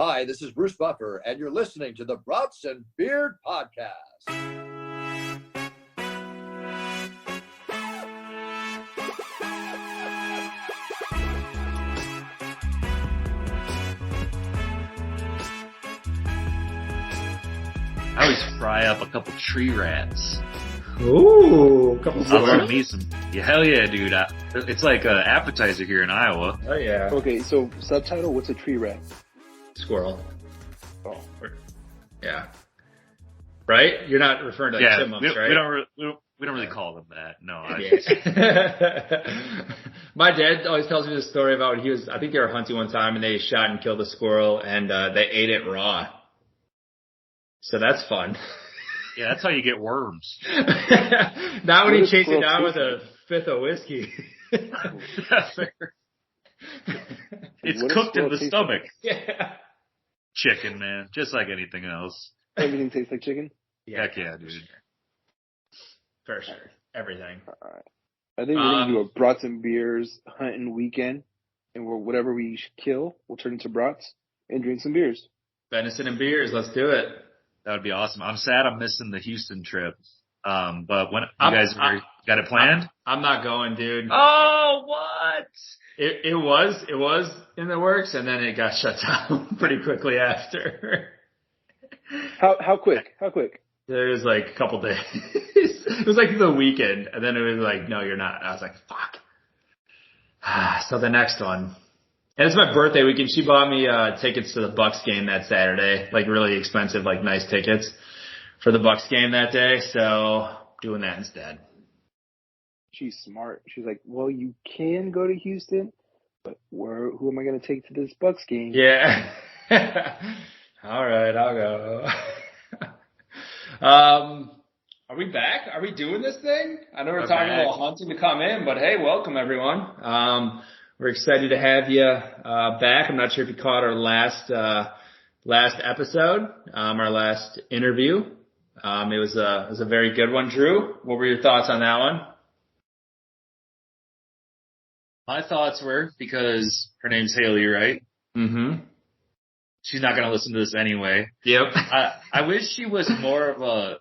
Hi, this is Bruce Buffer, and you're listening to the Brats and Beard Podcast. I always fry up a couple tree rats. Ooh, a couple I love squirrels. me some. Yeah, hell yeah, dude. It's like an appetizer here in Iowa. Oh yeah, Okay, so subtitle, what's a tree rat? squirrel. Oh, Yeah, right. You're not referring to like Yeah, chipmunks, right? we don't really call them that. No, Yeah. My dad always tells me this story about when I think they were hunting one time and they shot and killed a squirrel and they ate it raw. So that's fun. yeah, that's how you get worms. Not when What he is chased it squirrel down with speaking? a fifth of whiskey. It's What is cooked in squirrel the tasting stomach. Yeah. Chicken, man, just like anything else. Everything tastes like chicken? Heck yeah, dude. For sure. Everything. Alright. I think we're going to do a brats and beers hunting weekend. And whatever we kill, we'll turn into brats and drink some beers. Venison and beers. Let's do it. That would be awesome. I'm sad I'm missing the Houston trip. But when you I'm- guys got it planned? I'm not going, dude. Oh, what? It was in the works, and then it got shut down pretty quickly after. How quick? How quick? There was like a couple days. It was like the weekend, and then it was like, no, you're not. I was like, fuck. So the next one. And it's my birthday weekend. She bought me tickets to the Bucks game that Saturday, like really expensive, like nice tickets for the Bucks game that day. So doing that instead. She's smart. She's like, well, you can go to Houston, but who am I going to take to this Bucks game? Yeah. All right, I'll go. Are we back? Are we doing this thing? I know we're talking back. a little hunting to come in, but hey, welcome everyone. We're excited to have you back. I'm not sure if you caught our last episode, our last interview. It was a very good one, Drew. What were your thoughts on that one? My thoughts were, because her name's Haley, right? Mm-hmm. She's not going to listen to this anyway. Yep. I wish she was I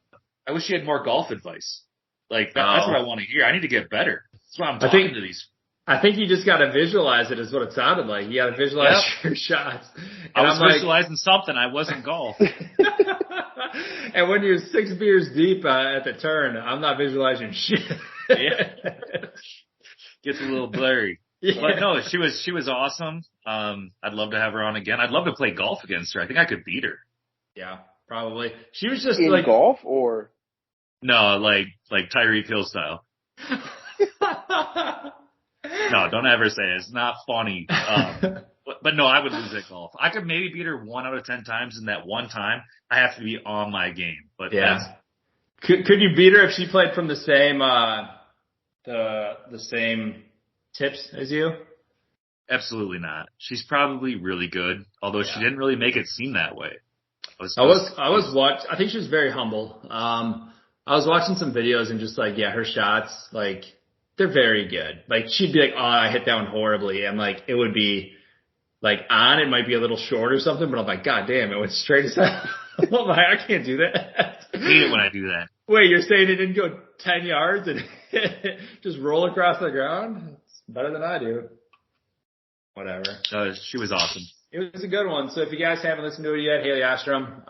wish she had more golf advice. Like, that's what I want to hear. I need to get better. That's why I'm talking to these. I think you just got to visualize it is what it sounded like. You got to visualize your shots. And I was I'm visualizing something. I wasn't golf. And when you're 6 beers deep at the turn, I'm not visualizing shit. Yeah. Gets a little blurry. Yeah. But no, she was awesome. I'd love to have her on again. I'd love to play golf against her. I think I could beat her. Yeah, probably. She was just In like golf or? No, like Tyreek Hill style. No, don't ever say it. It's not funny. But no, I would lose at golf. I could maybe beat her 1 out of 10 times, and that one time I have to be on my game. But yeah. Could you beat her if she played from the same the same tips as you? Absolutely not. She's probably really good, although she didn't really make it seem that way. I think she was very humble. I was watching some videos and just like, yeah, her shots, like, they're very good. Like, she'd be like, oh, I hit that one horribly. And like, it would be like it might be a little short or something, but I'm like, God damn, it went straight as hell. I'm like, I can't do that. I hate it when I do that. Wait, you're saying it didn't go 10 yards and just roll across the ground? It's better than I do. Whatever. She was awesome. It was a good one. So if you guys haven't listened to it yet, Haley Ostrom,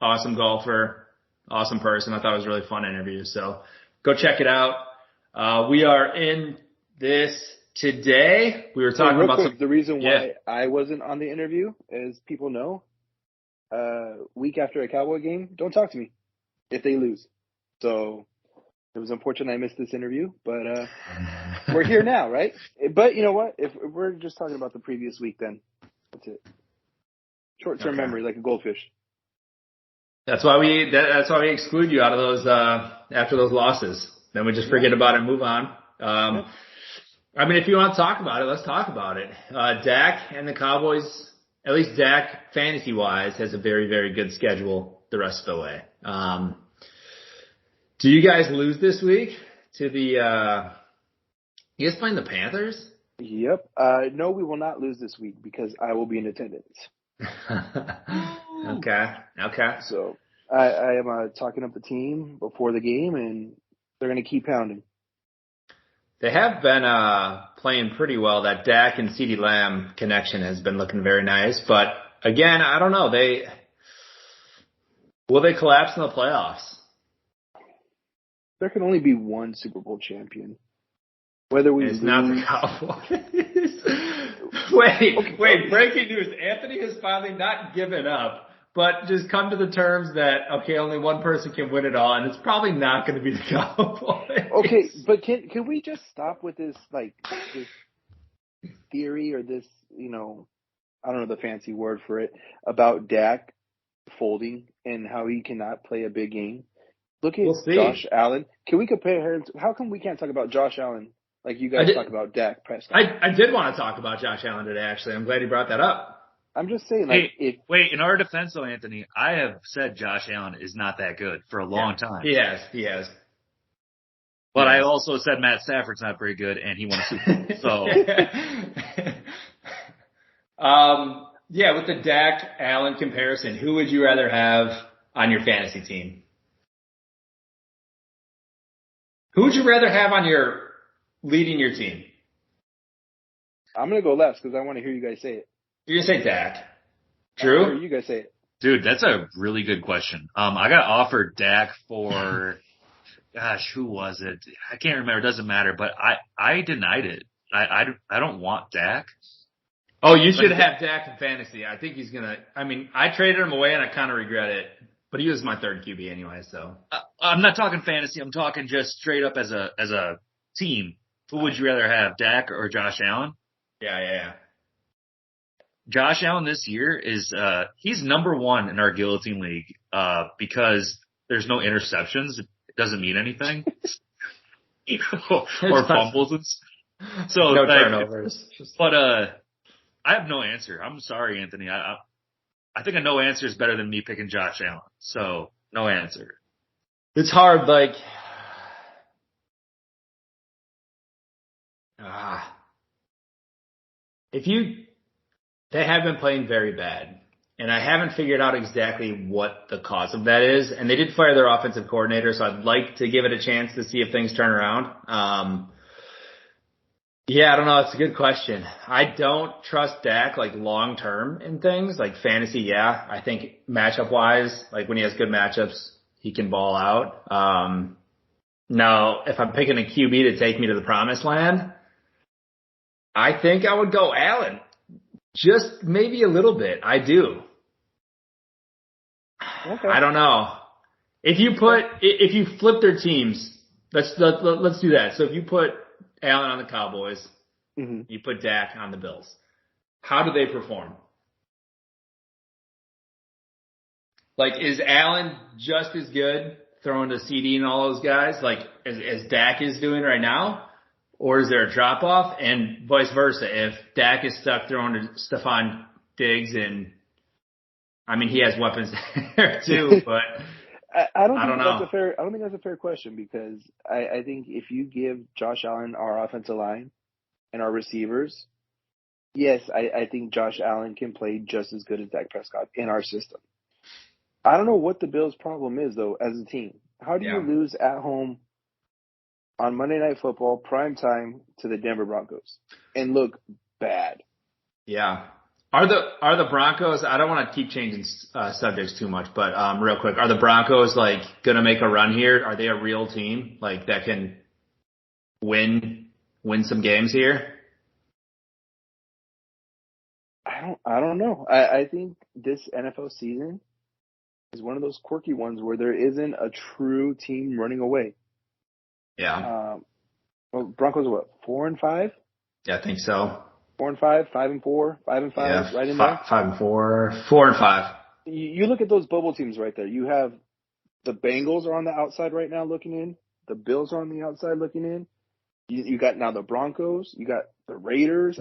awesome golfer, awesome person. I thought it was a really fun interview. So go check it out. We are in this today. We were talking real about quick, the reason why I wasn't on the interview, as people know, week after a Cowboy game, don't talk to me if they lose. So it was unfortunate I missed this interview, but we're here now, right? But you know what? If we're just talking about the previous week, then that's it. Short-term memory, like a goldfish. That's why we exclude you out of those after those losses. Then we just forget about it and move on. I mean, if you want to talk about it, let's talk about it. Dak and the Cowboys, at least Dak fantasy-wise, has a very, very good schedule the rest of the way. Do you guys lose this week to the you guys playing the Panthers? Yep. No, we will not lose this week because I will be in attendance. Okay. So I am talking up the team before the game, and they're going to keep pounding. They have been playing pretty well. That Dak and CeeDee Lamb connection has been looking very nice. But again, I don't know. Will they collapse in the playoffs? There can only be one Super Bowl champion. Whether we It's lose, not the Cowboys. Wait! Breaking news: Anthony has finally not given up, but just come to the terms that only one person can win it all, and it's probably not going to be the Cowboys. Okay, but can we just stop with this this theory or this I don't know the fancy word for it about Dak folding and how he cannot play a big game? Look at Josh Allen. Can we compare him? How come we can't talk about Josh Allen like you guys talk about Dak Prescott? I did want to talk about Josh Allen today, actually. I'm glad you brought that up. I'm just saying, wait, in our defense though, Anthony, I have said Josh Allen is not that good for a long time. He has. But I also said Matt Stafford's not very good, and he won a Super Bowl. So, with the Dak Allen comparison, who would you rather have on your fantasy team? Who would you rather have on leading your team? I'm gonna go last because I want to hear you guys say it. You're gonna say Dak. Drew? I hear you guys say it. Dude, that's a really good question. I got offered Dak for, gosh, who was it? I can't remember. It doesn't matter. But I denied it. I don't want Dak. Oh, you should have Dak in fantasy. I think he's gonna. I mean, I traded him away and I kind of regret it. But he was my third QB anyway, so. I'm not talking fantasy. I'm talking just straight up as a team. Who would you rather have, Dak or Josh Allen? Yeah. Josh Allen this year is he's number one in our Guillotine League because there's no interceptions. It doesn't mean anything. Or fumbles. So no turnovers. But I have no answer. I'm sorry, Anthony. I think a no answer is better than me picking Josh Allen. So, no answer. It's hard, they have been playing very bad. And I haven't figured out exactly what the cause of that is. And they did fire their offensive coordinator, so I'd like to give it a chance to see if things turn around. I don't know. It's a good question. I don't trust Dak long term in things like fantasy. Yeah, I think matchup wise, when he has good matchups, he can ball out. Now, if I'm picking a QB to take me to the promised land, I think I would go Allen. Just maybe a little bit. I do. Okay. I don't know. If you flip their teams, let's do that. So if you put Allen on the Cowboys, you put Dak on the Bills. How do they perform? Is Allen just as good throwing to CD and all those guys as Dak is doing right now? Or is there a drop off? And vice versa. If Dak is stuck throwing to Stephon Diggs and he has weapons there too, but I don't know. I don't think that's a fair question because I think if you give Josh Allen our offensive line and our receivers, yes, I think Josh Allen can play just as good as Dak Prescott in our system. I don't know what the Bills' problem is though as a team. How do you lose at home on Monday Night Football prime time to the Denver Broncos and look bad? Yeah. Are the Broncos, I don't want to keep changing subjects too much, but real quick, are the Broncos going to make a run here? Are they a real team that can win some games here? I don't know. I think this NFL season is one of those quirky ones where there isn't a true team running away. Yeah. Broncos are what, 4-5? Yeah, I think so. 4-5, 5-4, 5-5, yeah, right in there. 5-4, 4-5. You look at those bubble teams right there. You have the Bengals are on the outside right now looking in. The Bills are on the outside looking in. You got now the Broncos. You got the Raiders.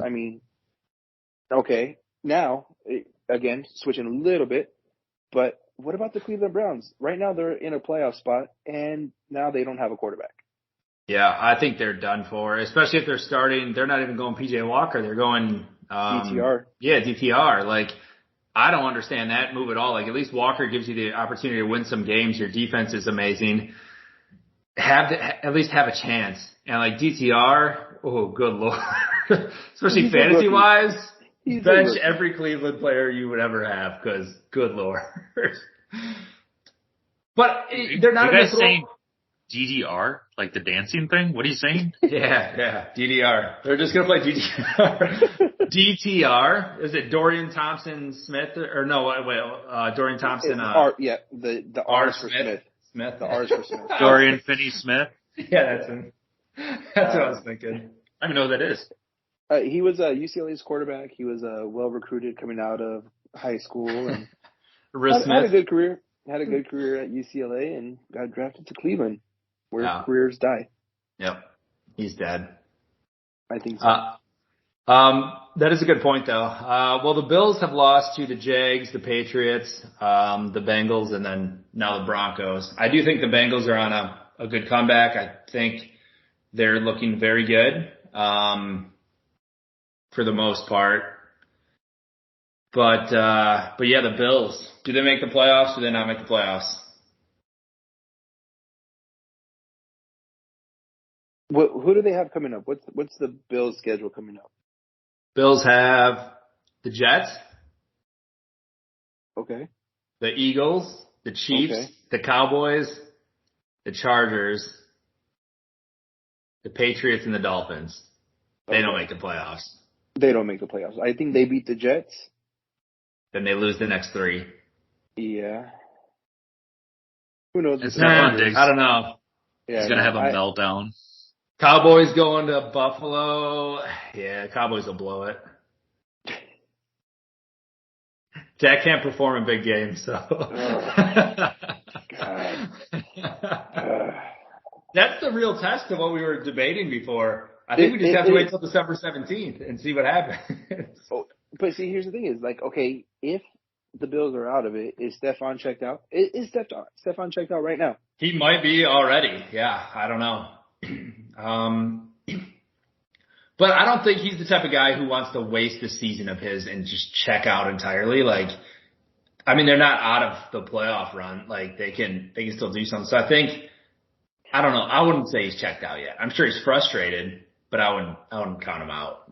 Okay. Now, again, switching a little bit, but what about the Cleveland Browns? Right now they're in a playoff spot, and now they don't have a quarterback. Yeah, I think they're done for, especially if they're starting. They're not even going PJ Walker. They're going DTR. Yeah, DTR. Like, I don't understand that move at all. Like, at least Walker gives you the opportunity to win some games. Your defense is amazing. At least have a chance. And like DTR, oh, good lord. Especially fantasy wise, bench every Cleveland player you would ever have, because good lord. But they're not. You guys saying DDR, like the dancing thing? What are you saying? Yeah, DDR. They're just gonna play DDR. DTR. Is it Dorian Thompson Smith or no? Wait, Dorian Thompson. The R for Smith. The R's for Smith. Dorian Finney-Smith. Yeah, that's him. That's what I was thinking. I don't even know who that is. He was UCLA's quarterback. He was well recruited coming out of high school and had a good career. Had a good career at UCLA and got drafted to Cleveland, where careers die. Yep, he's dead. I think so. That is a good point, though. Well, the Bills have lost to the Jags, the Patriots, the Bengals, and then now the Broncos. I do think the Bengals are on a good comeback. I think they're looking very good for the most part. But yeah, the Bills. Do they make the playoffs? Do they not make the playoffs? Who do they have coming up? What's the Bills' schedule coming up? Bills have the Jets. Okay. The Eagles, the Chiefs, the Cowboys, the Chargers, the Patriots, and the Dolphins. They don't make the playoffs. They don't make the playoffs. I think they beat the Jets. Then they lose the next three. Yeah. Who knows? It's not fun, I don't know. Yeah, he's going to have a meltdown. Cowboys going to Buffalo. Yeah, Cowboys will blow it. Dak can't perform in big games, so. That's the real test of what we were debating before. I think we just have to wait till December 17th and see what happens. But see, here's the thing is, like, okay, if the Bills are out of it, is Stephon checked out? Is Stephon checked out right now? He might be already. Yeah, I don't know. But I don't think he's the type of guy who wants to waste the season of his and just check out entirely. Like, I mean, they're not out of the playoff run. Like, they can still do something. So I think, I don't know. I wouldn't say he's checked out yet. I'm sure he's frustrated, but I wouldn't count him out.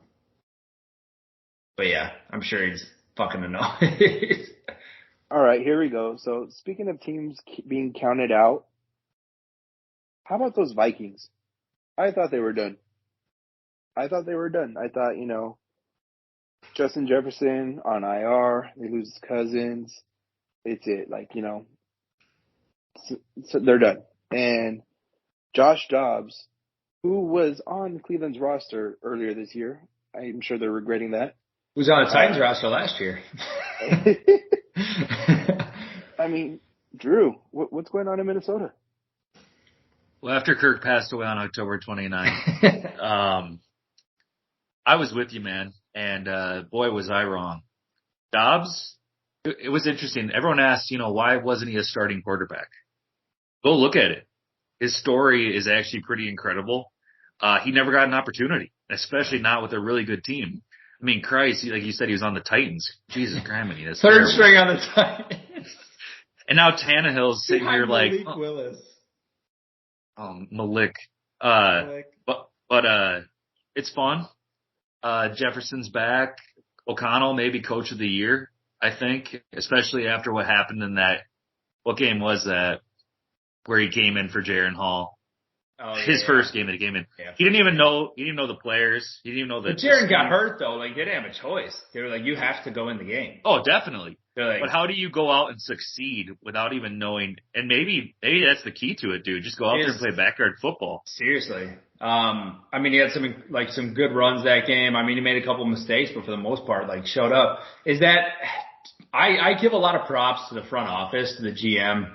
But yeah, I'm sure he's fucking annoyed. All right, here we go. So speaking of teams being counted out, how about those Vikings? I thought they were done. I thought, Justin Jefferson on IR, they lose his cousins. It's it. Like, so they're done. And Josh Dobbs, who was on Cleveland's roster earlier this year, I'm sure they're regretting that. Who's on the Titans roster last year? I mean, Drew, what's going on in Minnesota? Well, after Kirk passed away on October 29th, I was with you, man. And, boy, was I wrong. Dobbs, it was interesting. Everyone asked, why wasn't he a starting quarterback? Go look at it. His story is actually pretty incredible. He never got an opportunity, especially not with a really good team. I mean, Christ, like you said, he was on the Titans. Jesus, Grammy. That's third terrible. string on the Titans. And now Tannehill's sitting here like, Malik Willis. Malik. But it's fun. Jefferson's back. O'Connell maybe coach of the year, I think, especially after what happened in that. What game was that? Where he came in for Jaron Hall. His first game that he came in. Yeah. He didn't even know the players. He didn't even know that. Jaron got hurt though. Like, they didn't have a choice. They were like, you have to go in the game. Oh, definitely. Like, but how do you go out and succeed without even knowing? And maybe that's the key to it, dude. Just go out there and play backyard football. Seriously. I mean, he had some good runs that game. I mean, he made a couple of mistakes, but for the most part, like, showed up. I give a lot of props to the front office, to the GM,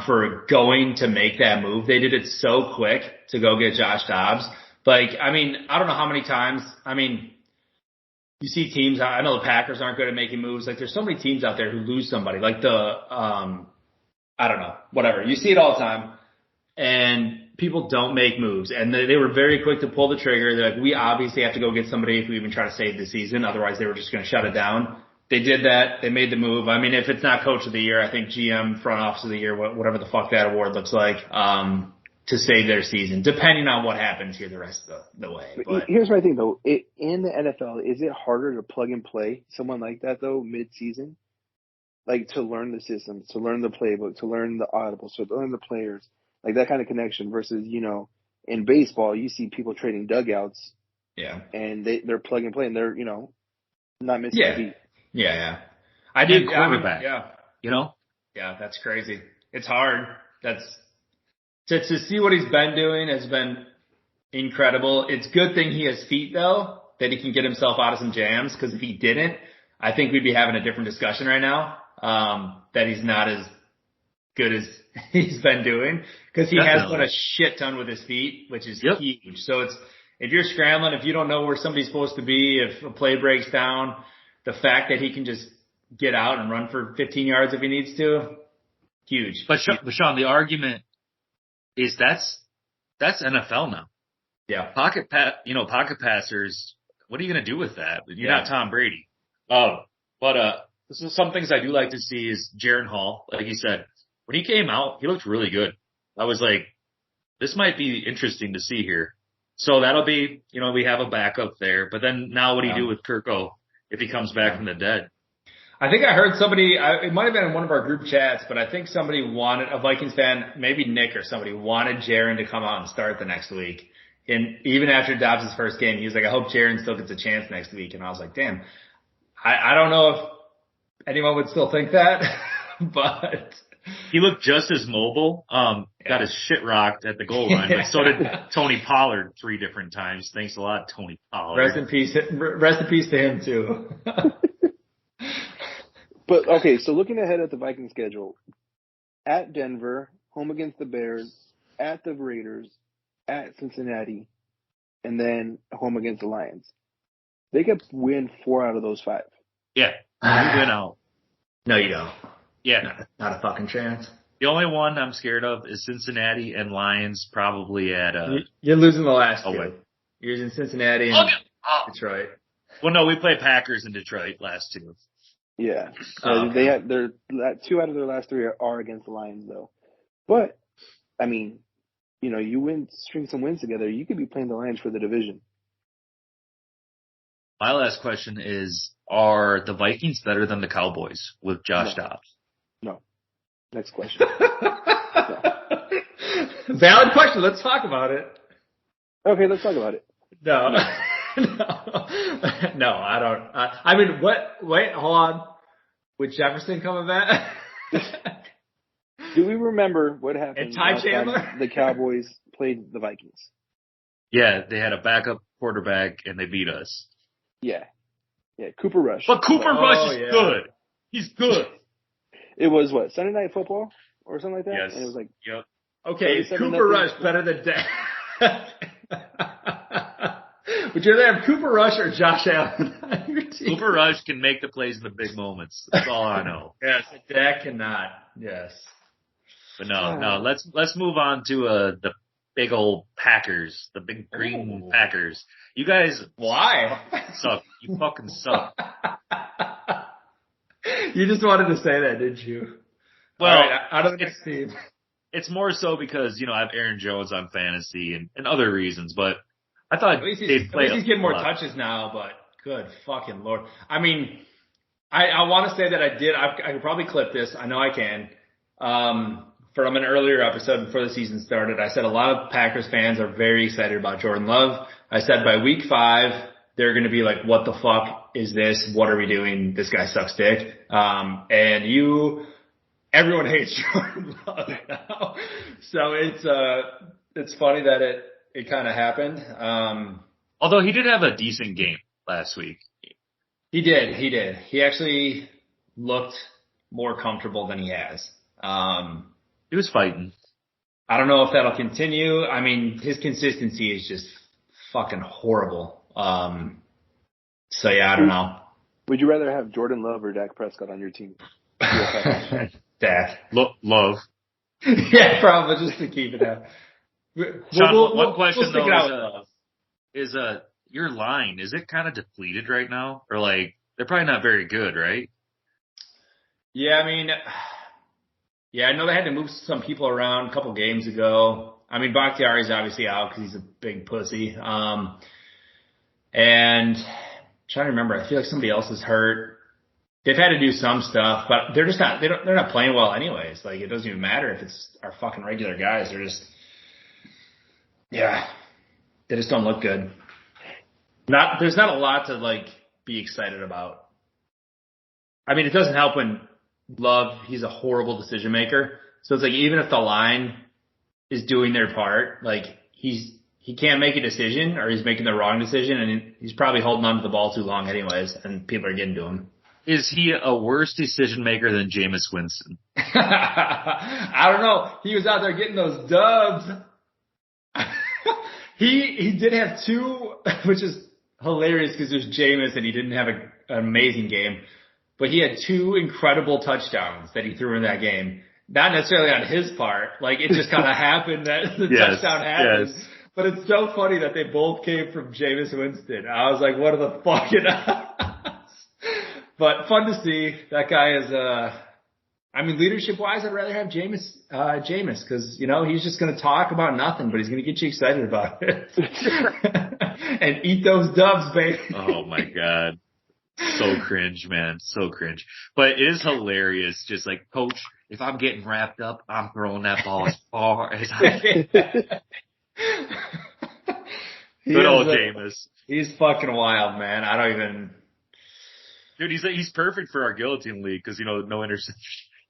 for going to make that move. They did it so quick to go get Josh Dobbs. Like, I mean, I don't know how many times, you see teams, I know the Packers aren't good at making moves. Like, there's so many teams out there who lose somebody. Like I don't know, whatever. You see it all the time. And people don't make moves. And they were very quick to pull the trigger. They're like, we obviously have to go get somebody if we even try to save the season. Otherwise, they were just going to shut it down. They did that. They made the move. I mean, if it's not coach of the year, I think GM, front office of the year, whatever the fuck that award looks like, to save their season, depending on what happens here the rest of the way. But here's my thing, though. In the NFL, is it harder to plug and play someone like that, though, mid-season? Like, to learn the systems, to learn the playbook, to learn the audibles, to learn the players, like that kind of connection versus, in baseball, you see people trading dugouts. Yeah. And they're plug and play, and they're, not missing a beat. Yeah. I did quarterback. Yeah, that's crazy. It's hard. To see what he's been doing has been incredible. It's a good thing he has feet, though, that he can get himself out of some jams, because if he didn't, I think we'd be having a different discussion right now, that he's not as good as he's been doing, because he has done a shit ton with his feet, which is huge. So if you're scrambling, if you don't know where somebody's supposed to be, if a play breaks down, the fact that he can just get out and run for 15 yards if he needs to, huge. But Sean, the argument is that's NFL now. Yeah. Pocket passers, what are you going to do with that? You're not Tom Brady. But some things I do like to see is Jaren Hall, like you said, when he came out, he looked really good. I was like, this might be interesting to see here. So that'll be, we have a backup there. But then now what do you do with Kirko if he comes back from the dead? I think I heard somebody, it might have been in one of our group chats, but I think somebody wanted, a Vikings fan, maybe Nick or somebody, wanted Jaren to come out and start the next week. And even after Dobbs' first game, he was like, I hope Jaren still gets a chance next week. And I was like, damn, I don't know if anyone would still think that, but he looked just as mobile. Got his shit rocked at the goal line, but so did Tony Pollard 3 different times. Thanks a lot, Tony Pollard. Rest in peace to him too. But okay, so looking ahead at the Vikings schedule, at Denver, home against the Bears, at the Raiders, at Cincinnati, and then home against the Lions. They could win 4 out of those 5. Yeah, you win out. No, you don't. Yeah. Not a fucking chance. The only one I'm scared of is Cincinnati and Lions, probably at You're losing the last 2. You're in Cincinnati and Detroit. Well, no, we play Packers in Detroit last 2. Yeah. They have 2 out of their last 3 are against the Lions, though. But, I mean, you string some wins together, you could be playing the Lions for the division. My last question is, are the Vikings better than the Cowboys with Josh Dobbs? No. Next question. Valid question. Let's talk about it. Okay, let's talk about it. No. No, I don't. I mean, what? Wait, hold on. With Jefferson coming back? Do we remember what happened and Ty Chandler? The Cowboys played the Vikings? Yeah, they had a backup quarterback and they beat us. Yeah, Cooper Rush. But Cooper Rush is good. He's good. It was what, Sunday Night Football or something like that? Yes. And it was like, yep. Okay, is Cooper Rush better than Would you rather have Cooper Rush or Josh Allen on your team? Cooper Rush can make the plays in the big moments. That's all I know. Yes, Dak cannot. Yes. But no. Let's move on to the big old Packers, the big green Packers. You guys, why? Suck. You fucking suck. You just wanted to say that, didn't you? Well, right, out of the next team. It's more so because, I have Aaron Jones on fantasy and other reasons, but I thought at least he's getting more touches now, but good fucking Lord. I mean, I want to say that I could probably clip this. I know I can. From an earlier episode before the season started, I said a lot of Packers fans are very excited about Jordan Love. I said by week 5, they're going to be like, what the fuck is this? What are we doing? This guy sucks dick. Everyone hates Jordan Love now. So it's funny that it kind of happened. Although he did have a decent game last week. He did. He actually looked more comfortable than he has. He was fighting. I don't know if that'll continue. I mean, his consistency is just fucking horrible. So yeah, I don't know. Would you rather have Jordan Love or Dak Prescott on your team? Dak. Love. Yeah, probably just to keep it out. Sean, one question stick it though out. is your line, is it kind of depleted right now? Or like, they're probably not very good, right? Yeah, I mean, yeah, I know they had to move some people around a couple games ago. I mean, Bakhtiari's obviously out because he's a big pussy. And I'm trying to remember, I feel like somebody else is hurt. They've had to do some stuff, but they're just not, they're not playing well anyways. Like, it doesn't even matter if it's our fucking regular guys. They're just, yeah, they just don't look good. There's not a lot to like be excited about. I mean, it doesn't help when Love, he's a horrible decision maker. So it's like, even if the line is doing their part, like he can't make a decision or he's making the wrong decision and he's probably holding on to the ball too long anyways and people are getting to him. Is he a worse decision maker than Jameis Winston? I don't know. He was out there getting those dubs. He did have two, which is hilarious because there's Jameis and he didn't have an amazing game. But he had two incredible touchdowns that he threw in that game. Not necessarily on his part. Like, it just kind of happened that the touchdown happened. Yes. But it's so funny that they both came from Jameis Winston. I was like, what are the fucking odds? But fun to see. That guy is, I mean, leadership-wise, I'd rather have Jameis, because, you know, he's just going to talk about nothing, but he's going to get you excited about it. And eat those dubs, baby. Oh, my God. So cringe, man. So cringe. But it is hilarious. Just like, Coach, if I'm getting wrapped up, I'm throwing that ball as far as I can. Good old Jameis. He's fucking wild, man. I don't even. Dude, he's perfect for our guillotine league because, you know, no interception.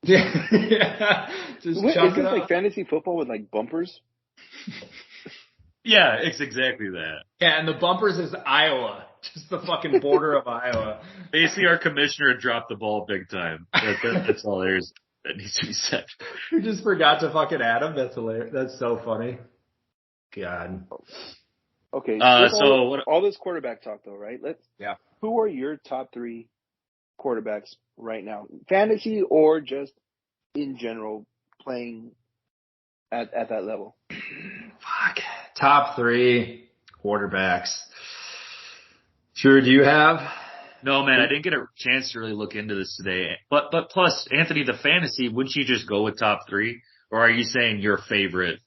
Yeah. Just Wait, is this like fantasy football with like bumpers? Yeah, it's exactly that. Yeah, and the bumpers is Iowa. Just the fucking border of Iowa. Basically, our commissioner dropped the ball big time. That's all there is that needs to be said. You just forgot to fucking add him? That's hilarious. That's so funny. God. Okay. So all this quarterback talk, though, right? Yeah. Who are your top three quarterbacks right now? Fantasy or just in general playing at that level? Fuck. Top three quarterbacks. Sure, do you have? No, man, I didn't get a chance to really look into this today. But plus, Anthony, the fantasy, wouldn't you just go with top three? Or are you saying your favorite?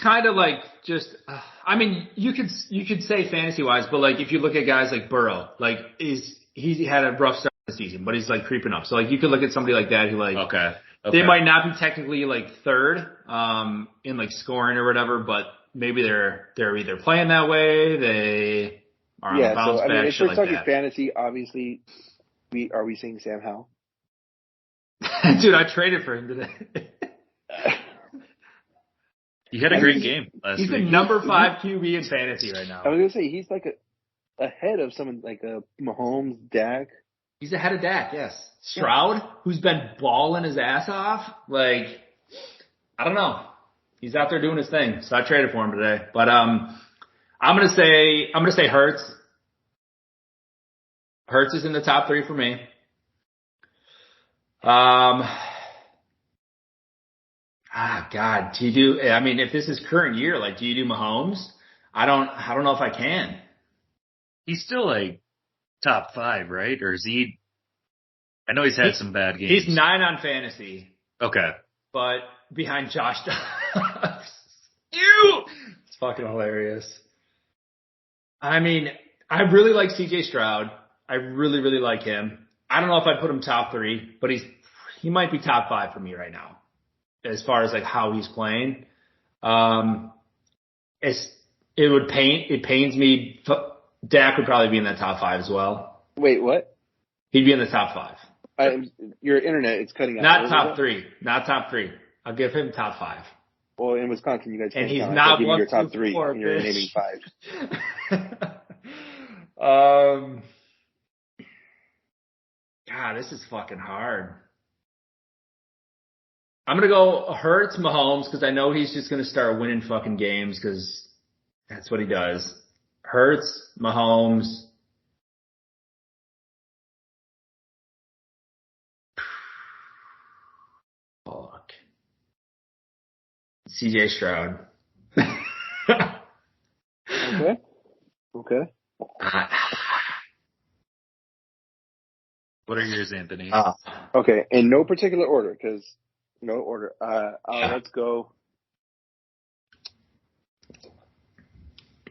Kind of like just, I mean, you could say fantasy wise, but like if you look at guys like Burrow, like he had a rough start of the season, but he's like creeping up. So like you could look at somebody like that who like, okay. They might not be technically like third, in like scoring or whatever, but maybe they're either playing that way, they are on the bounce back, if shit we're like talking that. fantasy, obviously, are we saying Sam Howell? Dude, I traded for him today. He had a great game last week. He's the number 5 QB in fantasy right now. I was gonna say he's like ahead of someone like Mahomes, Dak. He's ahead of Dak, yes. Stroud, who's been balling his ass off, like, I don't know. He's out there doing his thing, so I traded for him today. But I'm gonna say Hurts. Hurts is in the top 3 for me. God, do you do? I mean, if this is current year, like, do you do Mahomes? I don't know if I can. He's still like top 5, right? Or is he? I know he's had some bad games. He's 9 on fantasy. Okay. But behind Josh Dobbs. It's fucking hilarious. I mean, I really like CJ Stroud. I really, really like him. I don't know if I'd put him top 3, but he might be top 5 for me right now, as far as like how he's playing. It pains me. Dak would probably be in that top 5 as well. Wait, what? He'd be in the top 5. Your internet is cutting out. Not top 3. Not top 3. I'll give him top 5. Well, in Wisconsin, you guys can't. And he's not one, your top 2, 3, 4, and you're naming 5. God, this is fucking hard. I'm going to go Hurts, Mahomes, because I know he's just going to start winning fucking games because that's what he does. Hurts, Mahomes. Fuck. CJ Stroud. Okay. What are yours, Anthony? Okay. In no particular order, because no order. Let's go.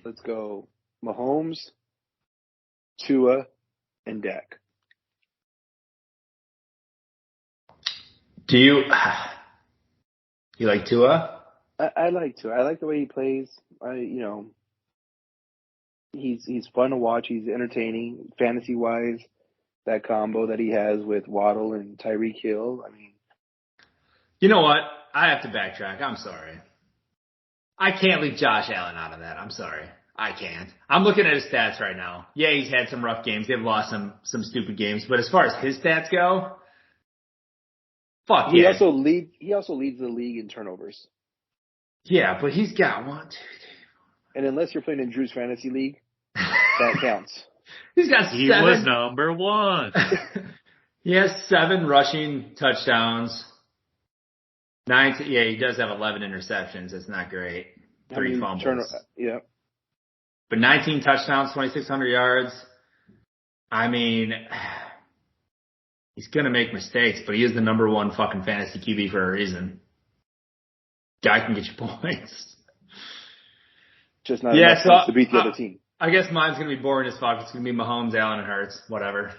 Let's go. Mahomes, Tua, and Dak. Do you like Tua? I like Tua. I like the way he plays. He's fun to watch. He's entertaining, fantasy wise. That combo that he has with Waddle and Tyreek Hill. I mean, You know what? I have to backtrack. I'm sorry. I can't leave Josh Allen out of that. I'm sorry. I can't. I'm looking at his stats right now. Yeah, he's had some rough games. They've lost some stupid games. But as far as his stats go, fuck he yeah. also leads the league in turnovers. Yeah, but he's got 1, 2, 3. And unless you're playing in Drew's fantasy league, that counts. He's got 7. He was number 1. He has 7 rushing touchdowns. 9. Yeah, he does have 11 interceptions. That's not great. 3 fumbles. Yeah. But 19 touchdowns, 2,600 yards. I mean, he's going to make mistakes, but he is the number 1 fucking fantasy QB for a reason. Guy can get you points. Just not enough to beat the other team. I guess mine's going to be boring as fuck. It's going to be Mahomes, Allen, and Hurts. Whatever.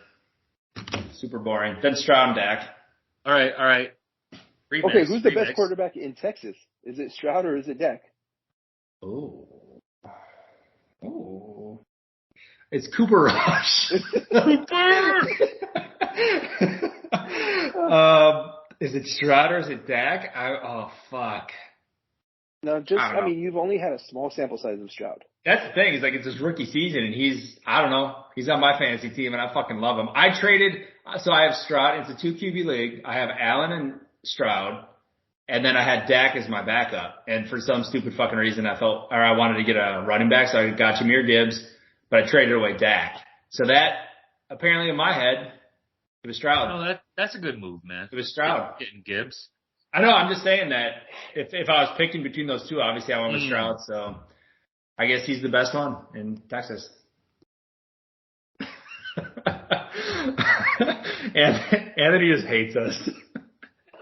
Super boring. Then Stroud and Dak. All right. Remix, okay, who's the best quarterback in Texas? Is it Stroud or is it Dak? Oh. It's Cooper Rush. Is it Stroud or is it Dak? Oh, fuck. No, you've only had a small sample size of Stroud. That's the thing. Is like it's his rookie season, and he's on my fantasy team, and I fucking love him. I have Stroud. It's a 2 QB league. I have Allen and Stroud, and then I had Dak as my backup. And for some stupid fucking reason, I wanted to get a running back, so I got Jahmyr Gibbs, but I traded away Dak. So that apparently in my head, it was Stroud. No, that's a good move, man. It was Stroud getting Gibbs. I know. I'm just saying that if I was picking between those two, obviously I went with Stroud. So I guess he's the best one in Texas. Anthony just hates us.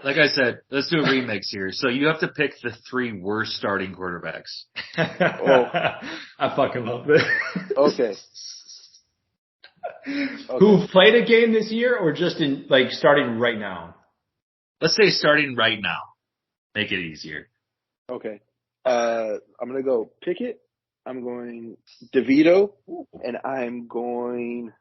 Like I said, let's do a remix here. So you have to pick the 3 worst starting quarterbacks. I fucking love this. Okay. Who played a game this year or just in starting right now? Let's say starting right now. Make it easier. Okay. I'm going to go Pickett. I'm going DeVito. And I'm going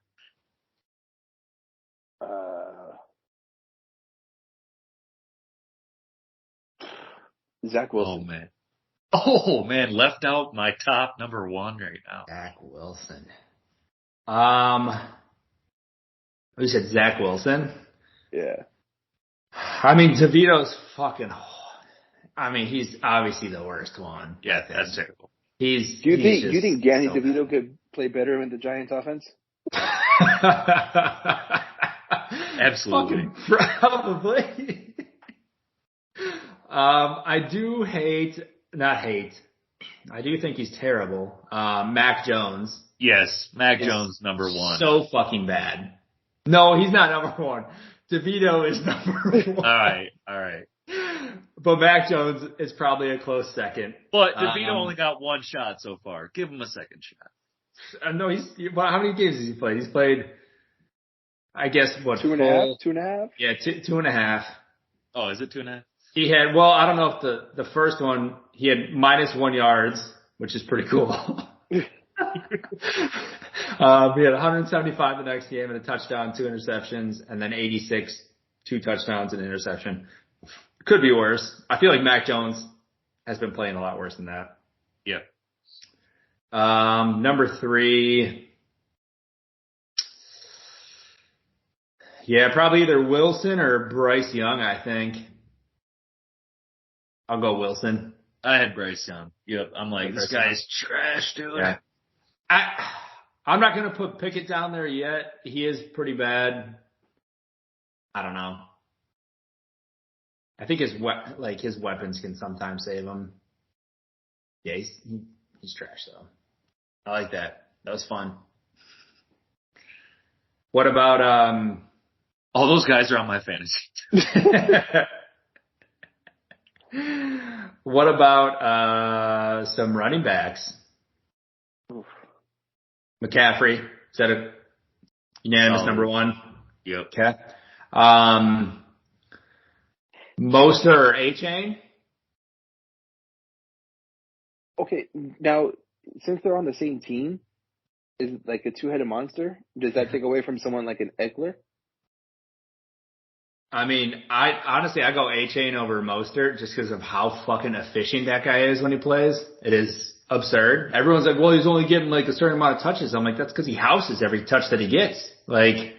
Zach Wilson. Oh, man. Left out my top number 1 right now. Zach Wilson. You said Zach Wilson? Yeah. I mean, DeVito's fucking. I mean, he's obviously the worst one. Yeah, that's terrible. Do you think Danny DeVito could play better in the Giants offense? Absolutely. Probably. I do I do think he's terrible. Mac Jones. Yes, Mac Jones number 1. So fucking bad. No, he's not number 1. DeVito is number 1. All right. But Mac Jones is probably a close second. But DeVito only got 1 shot so far. Give him a second shot. No, how many games has he played? He's played, I guess, what? 2.5? 2.5? Yeah, 2.5. Oh, is it 2.5? He had, I don't know if the first one, he had -1 yards, which is pretty cool. He had 175 the next game and a touchdown, 2 interceptions, and then 86, 2 touchdowns and an interception. Could be worse. I feel like Mac Jones has been playing a lot worse than that. Yeah. Number 3. Yeah, probably either Wilson or Bryce Young, I think. I'll go Wilson. I had Bryce Young. Yep. I'm like, this guy's trash, dude. Yeah. I'm not going to put Pickett down there yet. He is pretty bad. I don't know. I think his weapons can sometimes save him. Yeah, he's trash though. I like that That was fun. What about All those guys are on my fantasy. What about some running backs? Oof. McCaffrey, is that a unanimous number one? Yep. Okay. Mostert or A-Chain? Okay, now since they're on the same team, is it like a two-headed monster? Does that take away from someone like an Eckler? I mean, I go A-Chain over Mostert just because of how fucking efficient that guy is when he plays. It is absurd. Everyone's like, well, he's only getting like a certain amount of touches. I'm like, that's because he houses every touch that he gets. Like,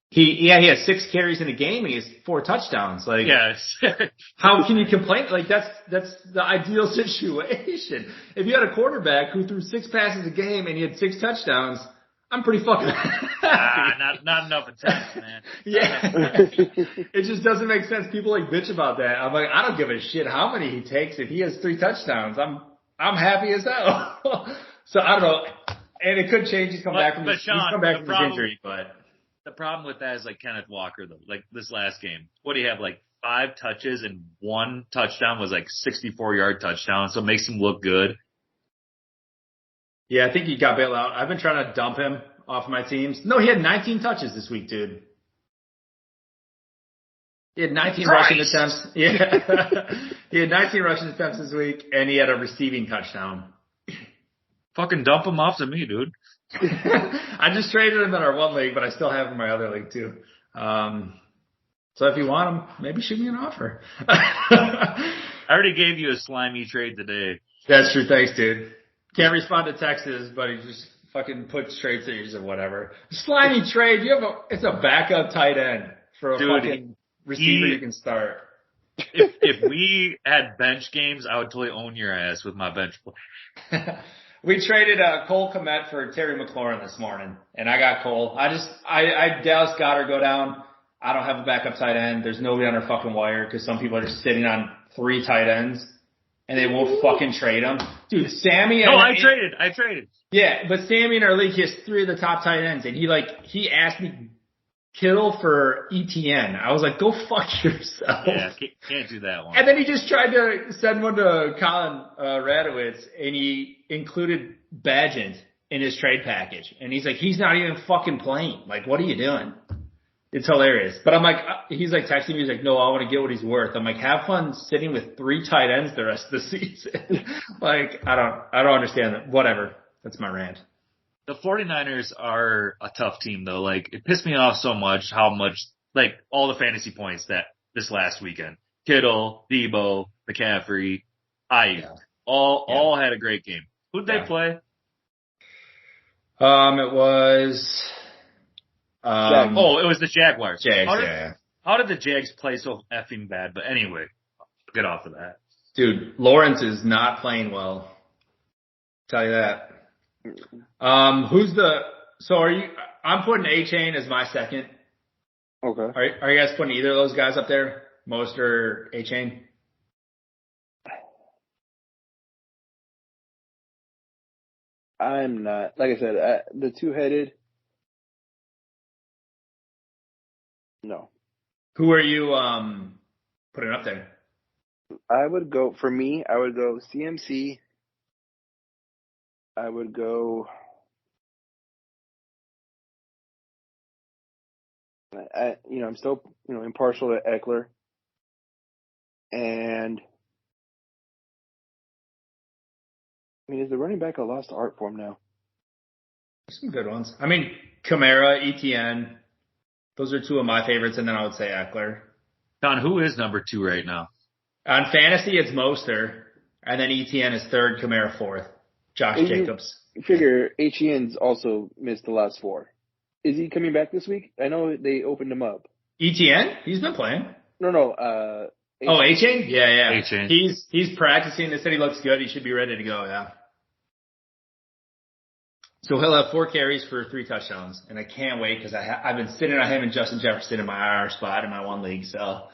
he has 6 carries in a game and he has 4 touchdowns. Like, Yes. how can you complain? Like, that's the ideal situation. If you had a quarterback who threw 6 passes a game and he had 6 touchdowns, I'm pretty fucking happy. Not enough attempts, man. Yeah. It just doesn't make sense. People like bitch about that. I'm like, I don't give a shit how many he takes. If he has 3 touchdowns, I'm happy as hell. So I don't know. And it could change. He's come back from his injury, but the problem with that is like Kenneth Walker though. Like this last game, what do you have? Like 5 touches and 1 touchdown was like 64-yard touchdown. So it makes him look good. Yeah, I think he got bailed out. I've been trying to dump him off my teams. No, he had 19 touches this week, dude. He had 19 rushing attempts. Yeah. He had 19 rushing attempts this week, and he had a receiving touchdown. Fucking dump him off to me, dude. I just traded him in our one league, but I still have him in my other league too. So if you want him, maybe shoot me an offer. I already gave you a slimy trade today. That's true. Thanks, dude. Can't respond to texts, but he just fucking puts trade series or whatever. Slimy trade. It's a backup tight end for a fucking receiver you can start. If we had bench games, I would totally own your ass with my bench play. We traded Cole Kmet for Terry McLaurin this morning, and I got Cole. I Dallas Goedert go down. I don't have a backup tight end. There's nobody on our fucking wire because some people are just sitting on 3 tight ends, and they won't fucking trade them. Dude, Sammy. No, I traded. Yeah, but Sammy in our league, he has 3 of the top tight ends, and he asked me Kittle for ETN. I was like, go fuck yourself. Yeah, can't do that one. And then he just tried to send one to Colin Radowitz, and he included Badgett in his trade package. And he's like, he's not even fucking playing. Like, what are you doing? It's hilarious. But I'm like, he's like texting me. He's like, no, I want to get what he's worth. I'm like, have fun sitting with 3 tight ends the rest of the season. Like, I don't understand that. Whatever. That's my rant. The 49ers are a tough team though. Like, it pissed me off so much how much, like, all the fantasy points that this last weekend. Kittle, Debo, McCaffrey, Ayuk, all had a great game. Who'd they play? It was, it was the Jaguars. How did the Jags play so effing bad? But anyway, get off of that. Dude, Lawrence is not playing well. Tell you that. I'm putting A-Chain as my second. Okay. Are you guys putting either of those guys up there? Most or A-Chain? I'm not. Like I said, the two-headed. No. Who are you putting up there? I would go CMC. I would go. I'm still, impartial to Eckler. And is the running back a lost art form now? Some good ones. Kamara, ETN. Those are 2 of my favorites, and then I would say Eckler. Don, who is number 2 right now? On fantasy, it's Mostert, and then ETN is 3rd, Kamara 4th. Josh Jacobs. You figure HEN's also missed the last 4. Is he coming back this week? I know they opened him up. ETN? He's been playing. No. A-Chain? Yeah. A-Chain. He's practicing. They said he looks good. He should be ready to go, yeah. So he'll have 4 carries for 3 touchdowns, and I can't wait because I've been sitting on him and Justin Jefferson in my IR spot in my one league, so.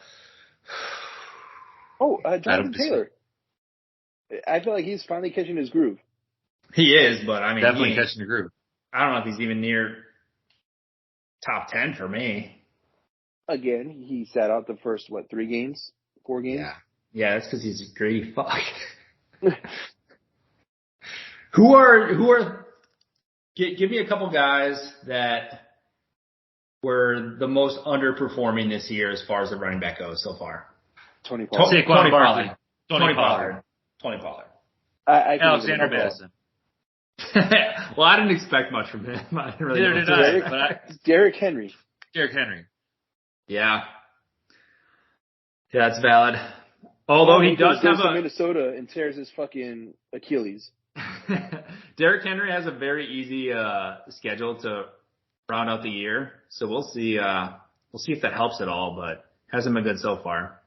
Jonathan Taylor. I feel like he's finally catching his groove. He is, but definitely catching the groove. I don't know if he's even near top 10 for me. Again, he sat out the first, 4 games? Yeah, that's because he's a greedy fuck. Who are, give me a couple guys that were the most underperforming this year as far as the running back goes so far. Tony Pollard. Saquon Barkley. Tony Pollard. Alexander Madison. Well, I didn't expect much from him. I didn't really Neither did I. Derrick Henry. Yeah. Yeah, that's valid. Although he does have to Minnesota and tears his fucking Achilles. Derrick Henry has a very easy schedule to round out the year, so we'll see. We'll see if that helps at all, but hasn't been good so far.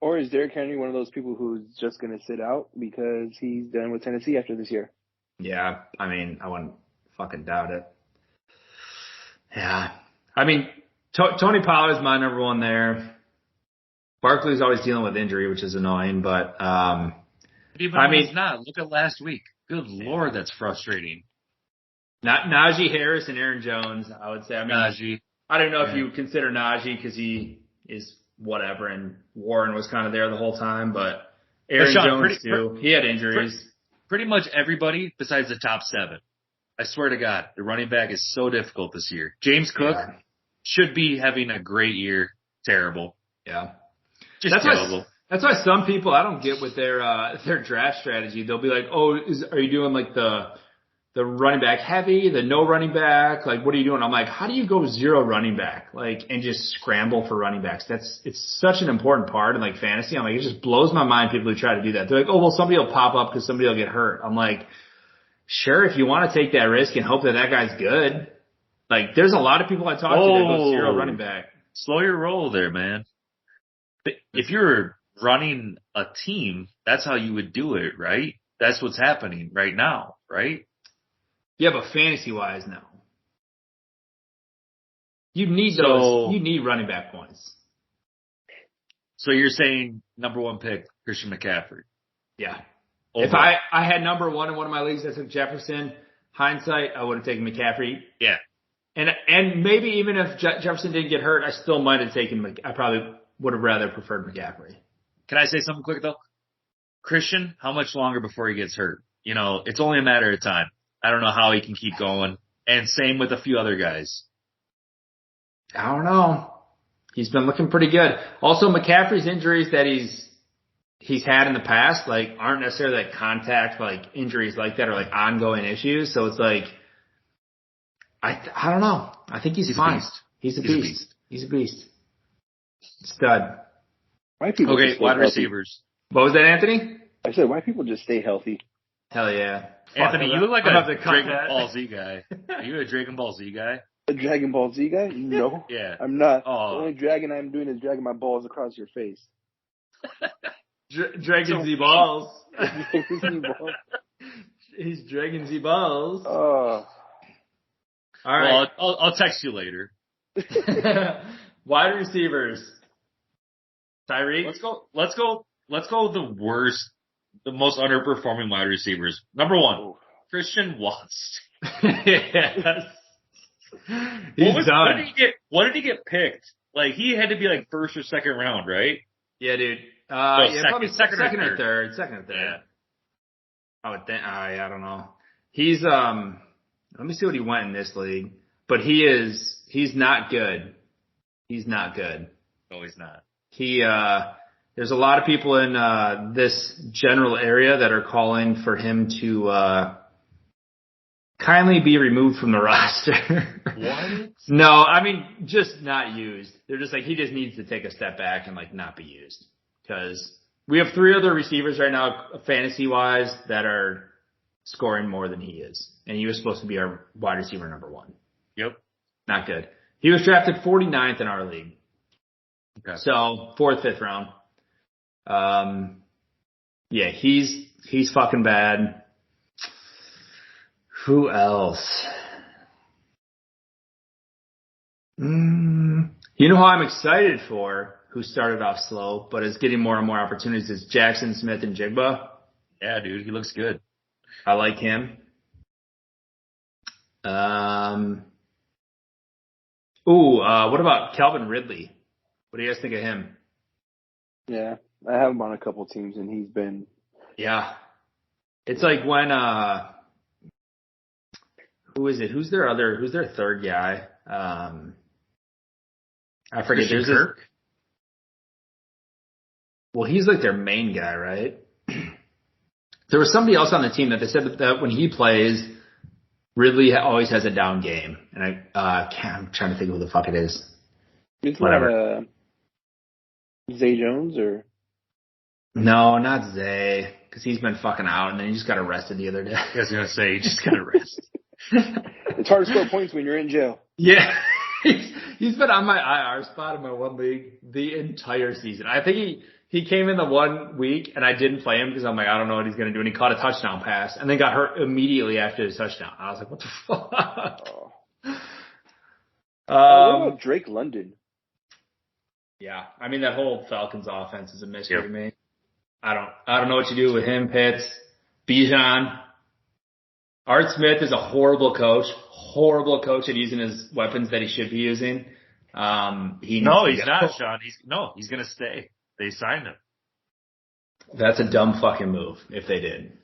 Or is Derrick Henry one of those people who's just going to sit out because he's done with Tennessee after this year? Yeah, I mean, I wouldn't fucking doubt it. Yeah, I mean, Tony Pollard is my number one there. Barkley's always dealing with injury, which is annoying, but he's not. Look at last week. Good Lord, that's frustrating. Not Najee Harris and Aaron Jones, I would say. I mean, Najee. I don't know if you consider Najee because he is whatever, and Warren was kind of there the whole time, but Aaron Jones too. He had injuries. Pretty much everybody besides the top 7. I swear to God, the running back is so difficult this year. James Cook should be having a great year. Terrible. Yeah. Just terrible. That's why some people, I don't get with their draft strategy. They'll be like, oh, are you doing like the running back heavy, the no running back? Like, what are you doing? I'm like, how do you go 0 running back? Like, and just scramble for running backs? It's such an important part in like fantasy. I'm like, it just blows my mind people who try to do that. They're like, oh, well, somebody will pop up because somebody will get hurt. I'm like, sure, if you want to take that risk and hope that guy's good. Like, there's a lot of people I talk to that go 0 running back. Slow your roll there, man. If you're running a team, that's how you would do it, right? That's what's happening right now, right? Yeah, but fantasy-wise, no. You need those. You need running back points. So you're saying number 1 pick, Christian McCaffrey? Yeah. If I had number 1 in one of my leagues, I took Jefferson. Hindsight, I would have taken McCaffrey. Yeah. And maybe even if Jefferson didn't get hurt, I still might have taken I probably would have rather preferred McCaffrey. Can I say something quick, though? Christian, how much longer before he gets hurt? You know, it's only a matter of time. I don't know how he can keep going. And same with a few other guys. I don't know. He's been looking pretty good. Also, McCaffrey's injuries that he's had in the past, like, aren't necessarily like contact, like injuries like that are like ongoing issues. So it's like, I don't know. I think he's fine. He's a beast. He's a beast. Stud. Okay, wide receivers. What was that, Anthony? I said, why people just stay healthy? Hell yeah. Anthony, you look like a Dragon Ball Z guy. Are you a Dragon Ball Z guy? A Dragon Ball Z guy? No. Yeah. I'm not. Oh. The only dragon I'm doing is dragging my balls across your face. Dragon Z balls. He's Dragon Z balls. Oh. All right. Well, I'll text you later. Wide receivers. Tyreek? Let's go with the most underperforming wide receivers. Number 1, Christian Watts. Yes. He's done. What did he get picked? Like, he had to be like 1st or 2nd round, right? Yeah, dude. Probably second or third. Yeah. I would think. I don't know. He's let me see what he went in this league. But he's not good. He's not good. No, he's not. There's a lot of people in this general area that are calling for him to kindly be removed from the roster. What? No, I mean, just not used. They're just like, he just needs to take a step back and like not be used. Because we have 3 other receivers right now, fantasy-wise, that are scoring more than he is. And he was supposed to be our wide receiver number 1. Yep. Not good. He was drafted 49th in our league. Okay. So 4th, 5th round. Yeah, he's fucking bad. Who else? You know who I'm excited for, who started off slow, but is getting more and more opportunities, is Jackson Smith and Jigba. Yeah, dude, he looks good. I like him. What about Calvin Ridley? What do you guys think of him? Yeah, I have him on a couple teams, and he's been. Yeah. It's like when, who is it? Who's their third guy? I forget. Christian Kirk? Well, he's like their main guy, right? There was somebody else on the team that they said that when he plays, Ridley always has a down game. And I'm trying to think of who the fuck it is. It's Whatever. Not Zay Jones or? No, not Zay, because he's been fucking out, and then he just got arrested the other day. I was going to say, he just got arrested. It's hard to score points when you're in jail. Yeah. He's been on my IR spot in my one league the entire season. I think he came in the 1 week, and I didn't play him because I'm like, I don't know what he's going to do, and he caught a touchdown pass, and then got hurt immediately after his touchdown. I was like, what the fuck? What about Drake London? Yeah, I mean, that whole Falcons offense is a mystery to me. I don't know what you do with him, Pitts, Bijan. Art Smith is a horrible coach at using his weapons that he should be using. He's not, Sean. He's going to stay. They signed him. That's a dumb fucking move if they did.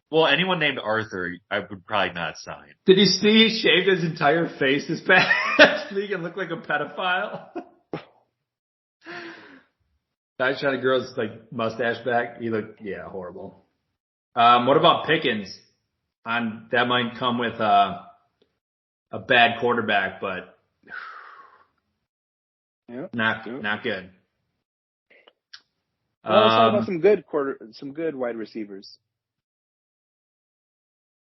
Well, anyone named Arthur, I would probably not sign. Did you see he shaved his entire face this past week and looked like a pedophile? Guy's trying to grow his mustache back. He looked, horrible. What about Pickens? That might come with a bad quarterback, but not good. Well, let's talk about some good wide receivers.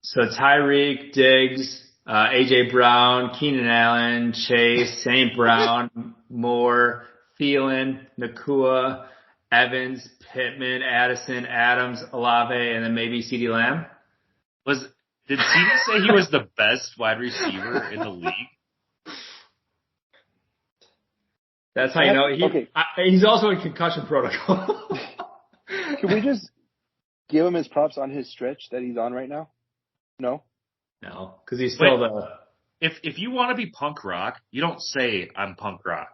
So Tyreek, Diggs, AJ Brown, Keenan Allen, Chase, St. Brown, Moore, Thielen, Nakua, Evans, Pittman, Addison, Adams, Olave, and then maybe CeeDee Lamb. Did CeeDee say he was the best wide receiver in the league? That's how you know. He's also in concussion protocol. Can we just give him his props on his stretch that he's on right now? No, because he's still If you want to be punk rock, you don't say I'm punk rock.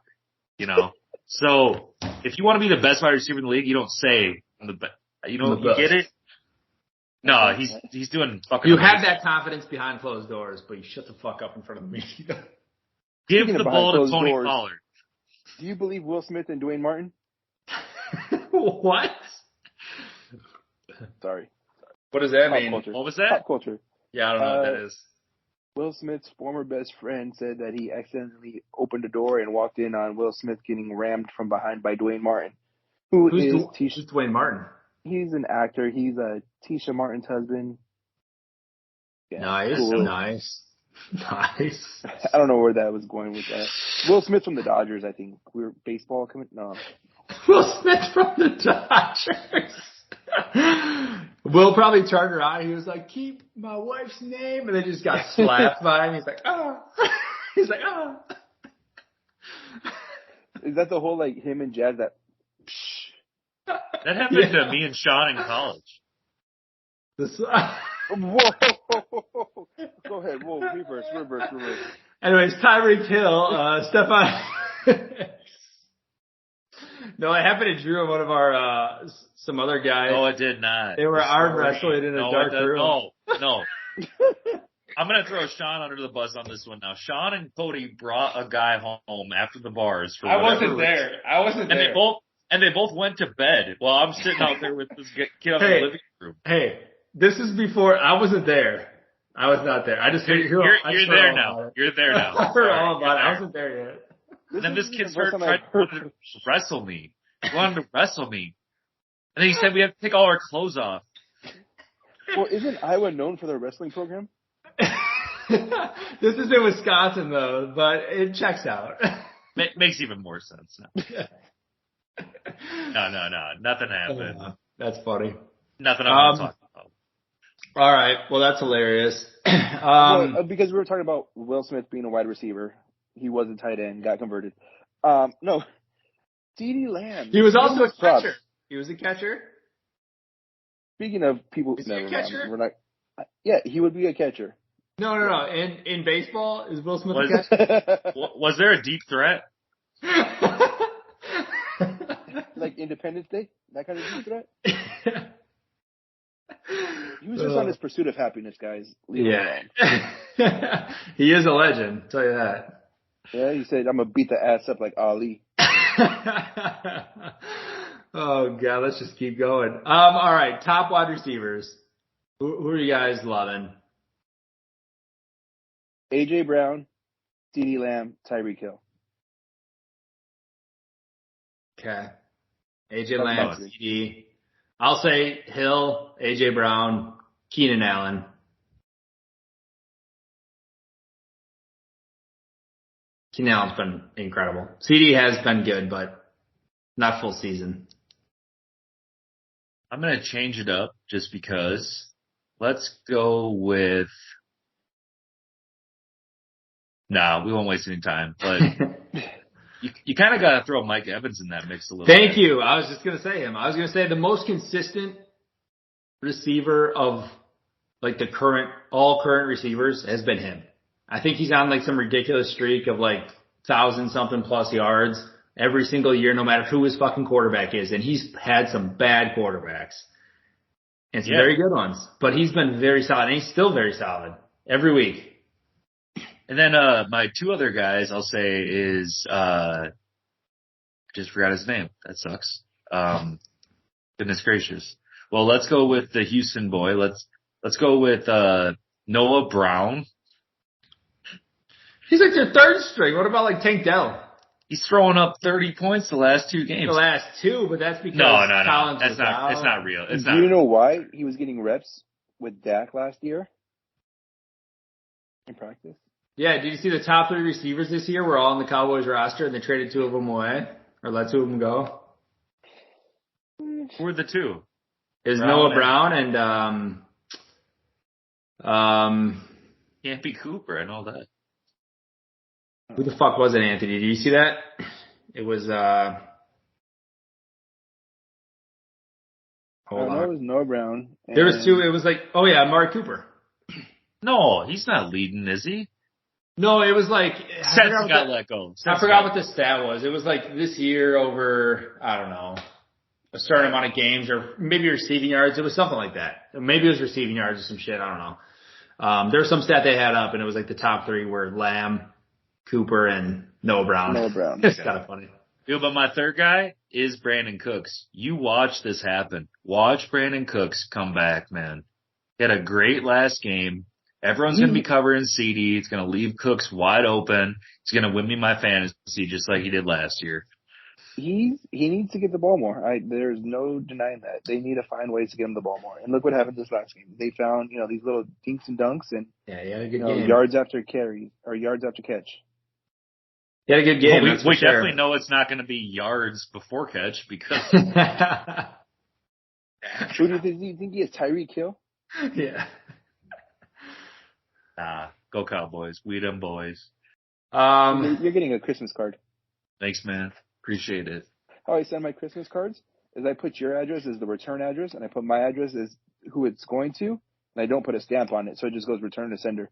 You know. So if you want to be the best wide receiver in the league, you don't say I'm the best. You get it? No, he's doing fucking. You have that confidence behind closed doors, but you shut the fuck up in front of the media. Give the ball to Tony Pollard. Do you believe Will Smith and Dwayne Martin? What? Sorry. What does that Pop mean? culture. What was that? Pop culture. Yeah, I don't know what that is. Will Smith's former best friend said that he accidentally opened a door and walked in on Will Smith getting rammed from behind by Dwayne Martin. Who's Dwayne Martin? He's an actor. He's Tisha Martin's husband. Yeah, nice, cool. Nice. I don't know where that was going with that. Will Smith from the Dodgers, I think. We're baseball coming. No. Will Smith from the Dodgers. Will probably turned around. He was like, "Keep my wife's name," and then just got slapped by him. He's like, "Oh." He's like, "Oh." Is that the whole him and Jazz that? That happened to me and Sean in college. Whoa! Go ahead. Whoa! Reverse. Anyways, Tyreek Hill, Stephon. No, it happened to Drew and one of our some other guys. No, it did not. They were arm wrestling in a dark room. No. I'm gonna throw Sean under the bus on this one now. Sean and Cody brought a guy home after the bars. I wasn't there. And they both went to bed while I'm sitting out there with this kid in the living room. Hey, this is before I wasn't there. I was not there. I just heard you're there now. You're there now. I heard all about it. I wasn't there yet. And then this kid tried to wrestle me. He wanted to wrestle me. And then he said we have to take all our clothes off. Well, isn't Iowa known for their wrestling program? This is in Wisconsin, though, but it checks out. Makes even more sense now. No. Nothing happened. That's funny. Nothing I'm talking about. All right. Well, that's hilarious. Because we were talking about Will Smith being a wide receiver. He was a tight end, got converted. No. CeeDee Lamb. He was also a catcher. He was a catcher. Speaking of people, is he a catcher? We're not. Yeah, he would be a catcher. No. In baseball, is Will Smith a catcher? Was there a deep threat? Like Independence Day? That kind of deep threat? He was just on his pursuit of happiness, guys. Leave him alone. He is a legend, I'll tell you that. Yeah, he said, I'm going to beat the ass up like Ali. Oh, God, let's just keep going. All right, top wide receivers. Who are you guys loving? A.J. Brown, CeeDee Lamb, Tyreek Hill. Okay. A.J. Lamb, CeeDee. I'll say Hill, A.J. Brown, Keenan Allen. Keenan Allen's been incredible. CeeDee has been good, but not full season. I'm going to change it up just because. Let's go with. Nah, we won't waste any time. But you kind of got to throw Mike Evans in that mix a little bit. Thank you. I was just going to say him. I was going to say the most consistent receiver of like all current receivers has been him. I think he's on like some ridiculous streak of like 1,000-something plus yards every single year, no matter who his fucking quarterback is. And he's had some bad quarterbacks and some very good ones, but he's been very solid, and he's still very solid every week. And then my two other guys I'll say is just forgot his name. That sucks. Goodness gracious. Well, let's go with the Houston boy. Let's go with Noah Brown. He's like their third string. What about like Tank Dell? He's throwing up 30 points the last two games. The last two, but that's because no. Collins That's was not. out. It's not real. It's Do not. you know why he was getting reps with Dak last year in practice? Yeah, did you see the top 3 receivers this year were all on the Cowboys roster, and they traded 2 of them away, or let 2 of them go? Who are the two? Is Noah Brown and Can't be Cooper and all that. who the fuck was it, Anthony? Did you see that? It was hold on. It was Noah Brown. There was 2. It was like, oh yeah, Amari Cooper. No, he's not leading, is he? No, it was like Seth got let go. I forgot what the stat was. It was like this year over, I don't know, a certain amount of games, or maybe receiving yards. It was something like that. Maybe it was receiving yards or some shit. I don't know. There was some stat they had up, and it was like the top 3 were Lamb, Cooper, and Noah Brown. It's kind of funny. Dude, but my third guy is Brandon Cooks. You watch this happen. Watch Brandon Cooks come back, man. He had a great last game. Everyone's going to be covering CD. It's going to leave Cooks wide open. He's going to win me my fantasy just like he did last year. He needs to get the ball more. There's no denying that. They need to find ways to get him the ball more. And look what happened this last game. They found, these little dinks and dunks and he had a good game. yards after carry or yards after catch. He had a good game. Well, we definitely know it's not going to be yards before catch because. Who do you think he is? Tyreek Hill? Yeah. Nah, go Cowboys. We them boys. You're getting a Christmas card. Thanks, man. Appreciate it. How I send my Christmas cards is I put your address as the return address, and I put my address as who it's going to, and I don't put a stamp on it, so it just goes return to sender.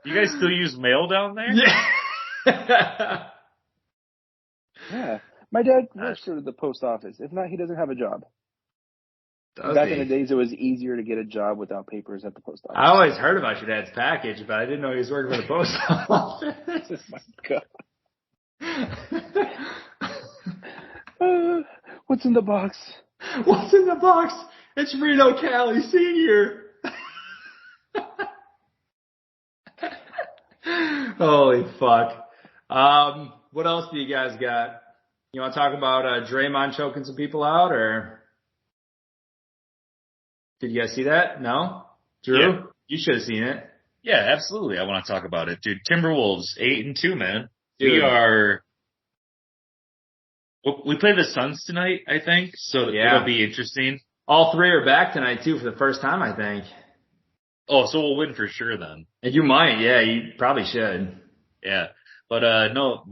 You guys still use mail down there? Yeah. Yeah. My dad works for the post office. If not, he doesn't have a job. Back in the days, it was easier to get a job without papers at the post office. I always heard about your dad's package, but I didn't know he was working for the post office. Oh my God. What's in the box? What's in the box? It's Reno Cali Senior. Holy fuck. What else do you guys got? You want to talk about Draymond choking some people out, or did you guys see that? No? Drew? Yeah. You should have seen it. Yeah, absolutely. I want to talk about it. Dude, Timberwolves 8-2, man. Dude. We play the Suns tonight, I think, so it'll be interesting. All 3 are back tonight, too, for the first time, I think. Oh, so we'll win for sure then. And you might, yeah. You probably should. Yeah. But, no,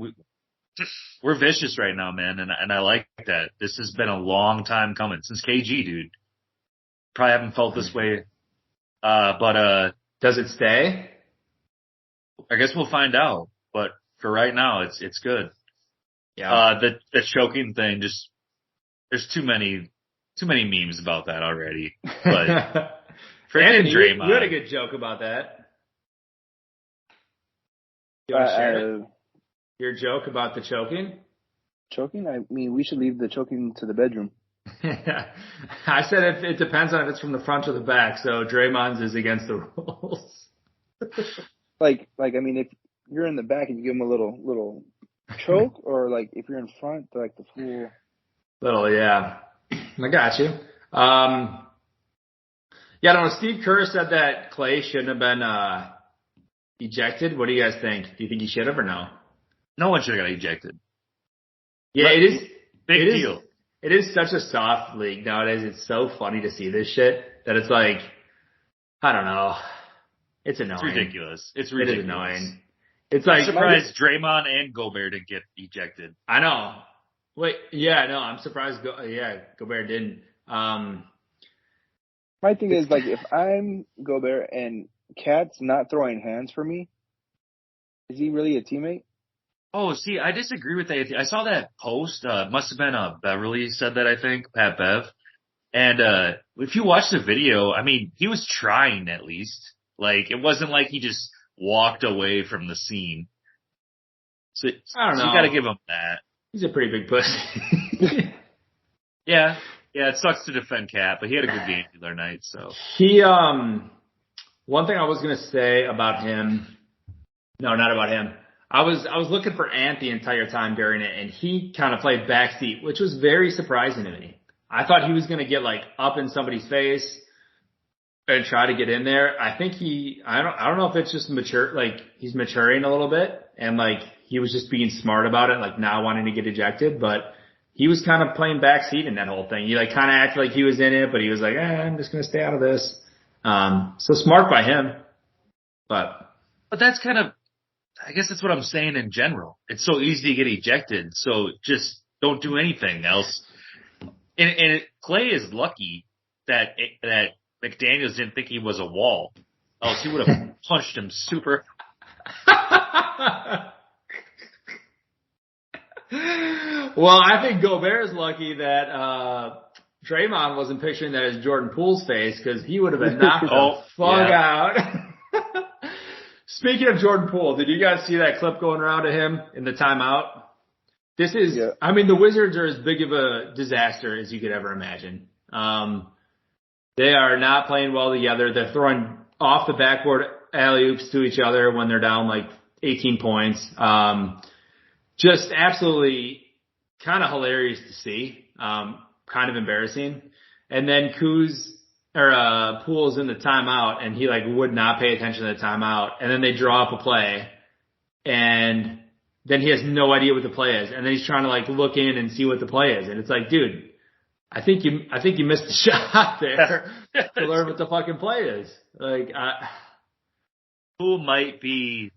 we're vicious right now, man, and I like that. This has been a long time coming. Since KG, dude. Probably haven't felt this way. But Does it stay? I guess we'll find out. But for right now, it's good. Yeah. The choking thing, just there's too many memes about that already. But freaking Anthony, Draymond. you had a good joke about that. You want to share it? Your joke about the choking? Choking? I mean, we should leave the choking to the bedroom. I said it depends on if it's from the front or the back. So Draymond's is against the rules. I mean, if you're in the back and you give him a little choke, or like if you're in front, like the full. Little, yeah. I got you. Yeah, I don't know. Steve Kerr said that Clay shouldn't have been ejected. What do you guys think? Do you think he should have or no? No one should have got ejected. Yeah, it is. Big deal. It is such a soft league nowadays. It's so funny to see this shit that it's like, I don't know. It's annoying. It's ridiculous. It's ridiculous. It is annoying. It's like, I'm surprised Draymond and Gobert didn't get ejected. I know. Wait, yeah, no, I'm surprised. Gobert didn't. My thing is, like, if I'm Gobert and Cat's not throwing hands for me, is he really a teammate? Oh, see, I disagree with that. I saw that post. Must have been Beverly said that, I think, Pat Bev. And if you watch the video, I mean, he was trying at least. Like, it wasn't like he just walked away from the scene. So I don't know. You got to give him that. He's a pretty big pussy. Yeah, it sucks to defend Cat, but he had a good game the other night. So he, one thing I was gonna say about him, no, not about him. I was looking for Ant the entire time during it, and he kind of played backseat, which was very surprising to me. I thought he was gonna get like up in somebody's face and try to get in there. I think I don't know if it's just he's maturing a little bit, and like he was just being smart about it, like not wanting to get ejected, but he was kind of playing backseat in that whole thing. He like kind of acted like he was in it, but he was like, I'm just going to stay out of this. So smart by him. But that's kind of, I guess that's what I'm saying in general. It's so easy to get ejected. So just don't do anything else. And Clay is lucky that McDaniels didn't think he was a wall. Else he would have punched him super. Well, I think Gobert's lucky that Draymond wasn't picturing that as Jordan Poole's face, because he would have been knocked the fuck out. Speaking of Jordan Poole, did you guys see that clip going around to him in the timeout? This is, I mean, the Wizards are as big of a disaster as you could ever imagine. They are not playing well together. They're throwing off the backboard alley-oops to each other when they're down like 18 points. Just absolutely kind of hilarious to see. Kind of embarrassing. And then Poole's in the timeout, and he like would not pay attention to the timeout. And then they draw up a play, and then he has no idea what the play is. And then he's trying to like look in and see what the play is. And it's like, dude, I think you missed the shot there to learn what the fucking play is. Like, Poole might be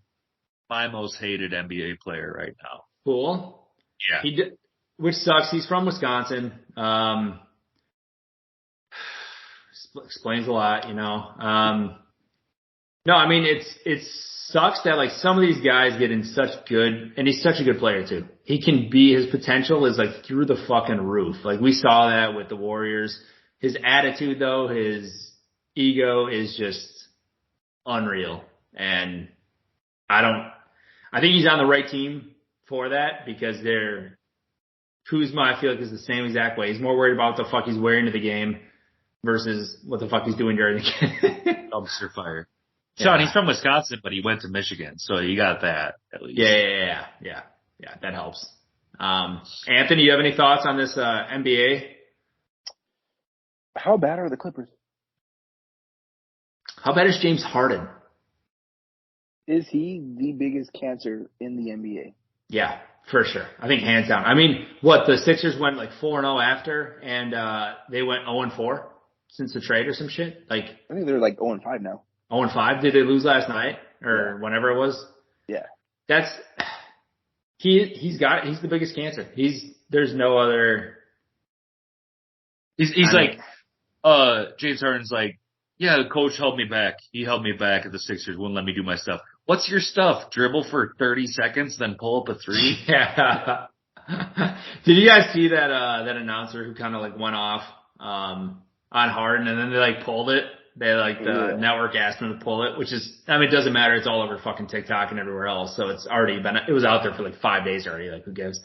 my most hated NBA player right now. Poole? Yeah. Which sucks. He's from Wisconsin. Explains a lot, you know. No, I mean, it sucks that like some of these guys get in such good, and he's such a good player too. His potential is like through the fucking roof. Like we saw that with the Warriors. His attitude though, his ego is just unreal. And I think he's on the right team for that, because Kuzma, I feel like, is the same exact way. He's more worried about what the fuck he's wearing to the game versus what the fuck he's doing during the game. Dumpster fire. Sean, he's from Wisconsin, but he went to Michigan, so you got that at least. Yeah, that helps. Anthony, you have any thoughts on this NBA? How bad are the Clippers? How bad is James Harden? Is he the biggest cancer in the NBA? Yeah, for sure. I think hands down. I mean, the Sixers went like 4-0 after, and they went 0-4 since the trade or some shit? Like, I think they're like 0-5 now. 0-5? Did they lose last night or whenever it was? Yeah. He's the biggest cancer. There's no other. He's like, James Harden's like Yeah, the coach held me back. He held me back at the Sixers, wouldn't let me do my stuff. What's your stuff? Dribble for 30 seconds, then pull up a three? Yeah. Did you guys see that announcer who kind of like went off, on Harden and then they like pulled it? The network asked him to pull it, which is, I mean, it doesn't matter. It's all over fucking TikTok and everywhere else. So it was out there for like 5 days already. Like, who gives?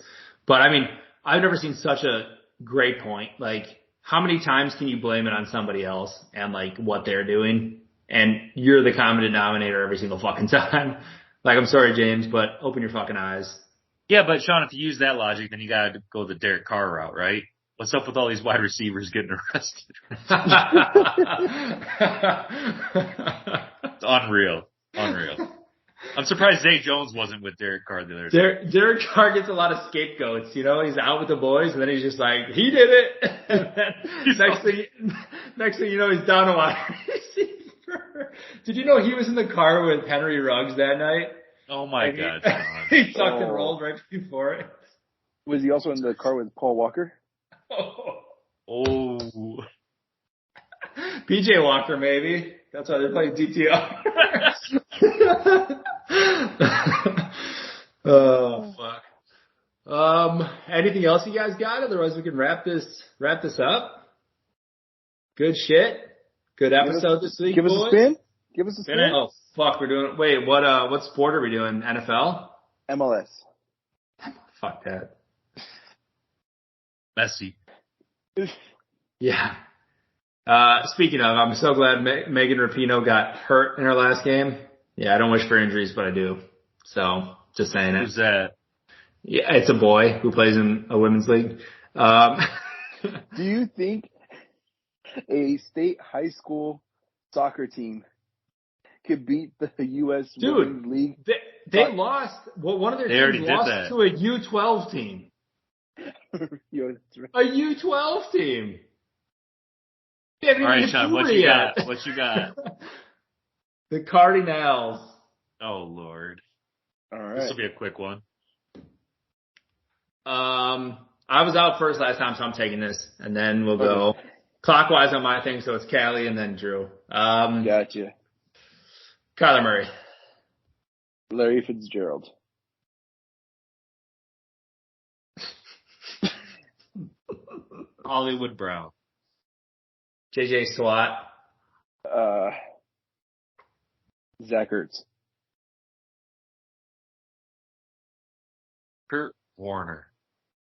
But I mean, I've never seen such a great point. Like, how many times can you blame it on somebody else and like what they're doing? And you're the common denominator every single fucking time. Like, I'm sorry, James, but open your fucking eyes. Yeah, but Sean, if you use that logic, then you gotta go the Derek Carr route, right? What's up with all these wide receivers getting arrested? It's unreal. I'm surprised Zay Jones wasn't with Derek Carr the other day. Derek Carr gets a lot of scapegoats, you know? He's out with the boys, and then he's just like, he did it! And then next thing you know, he's down a wide receiver. Did you know he was in the car with Henry Ruggs that night? Oh my God, Sean. He tucked and rolled right before it. Was he also in the car with Paul Walker? Oh. PJ Walker, maybe. That's why they're playing DTR. Oh, fuck. Anything else you guys got? Otherwise we can wrap this up. Good shit. Good episode this week, Give us boys. a spin. Give us a spin. Oh, fuck. Wait, what sport are we doing? NFL? MLS. Fuck that. Messi. Yeah. Speaking of, I'm so glad Megan Rapinoe got hurt in her last game. Yeah, I don't wish for injuries, but I do. So, just saying it. Who's that? Yeah, it's a boy who plays in a women's league. Do you think a state high school soccer team could beat the U.S. Women's League? They lost. Well, one of their teams lost to a U12 team. Yo, that's right. A U12 team. All right, Sean, what you got? What you got? The Cardinals. Oh, Lord. All right. This will be a quick one. I was out first last time, so I'm taking this, and then we'll go clockwise on my thing, so it's Callie and then Drew. Gotcha. Kyler Murray. Larry Fitzgerald. Hollywood Brown. JJ Swat. Zach Ertz. Kurt Warner.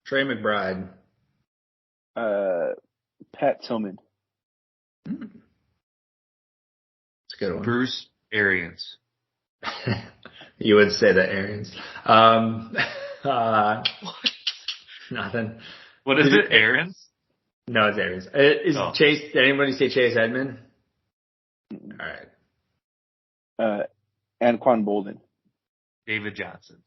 Trey McBride. Pat Tillman. It's a good one. Bruce Arians. You would say that, Arians. Nothing. What is it? Arians? No, it's Arians. Chase? Did anybody say Chase Edmond? All right. Anquan Bolden. David Johnson.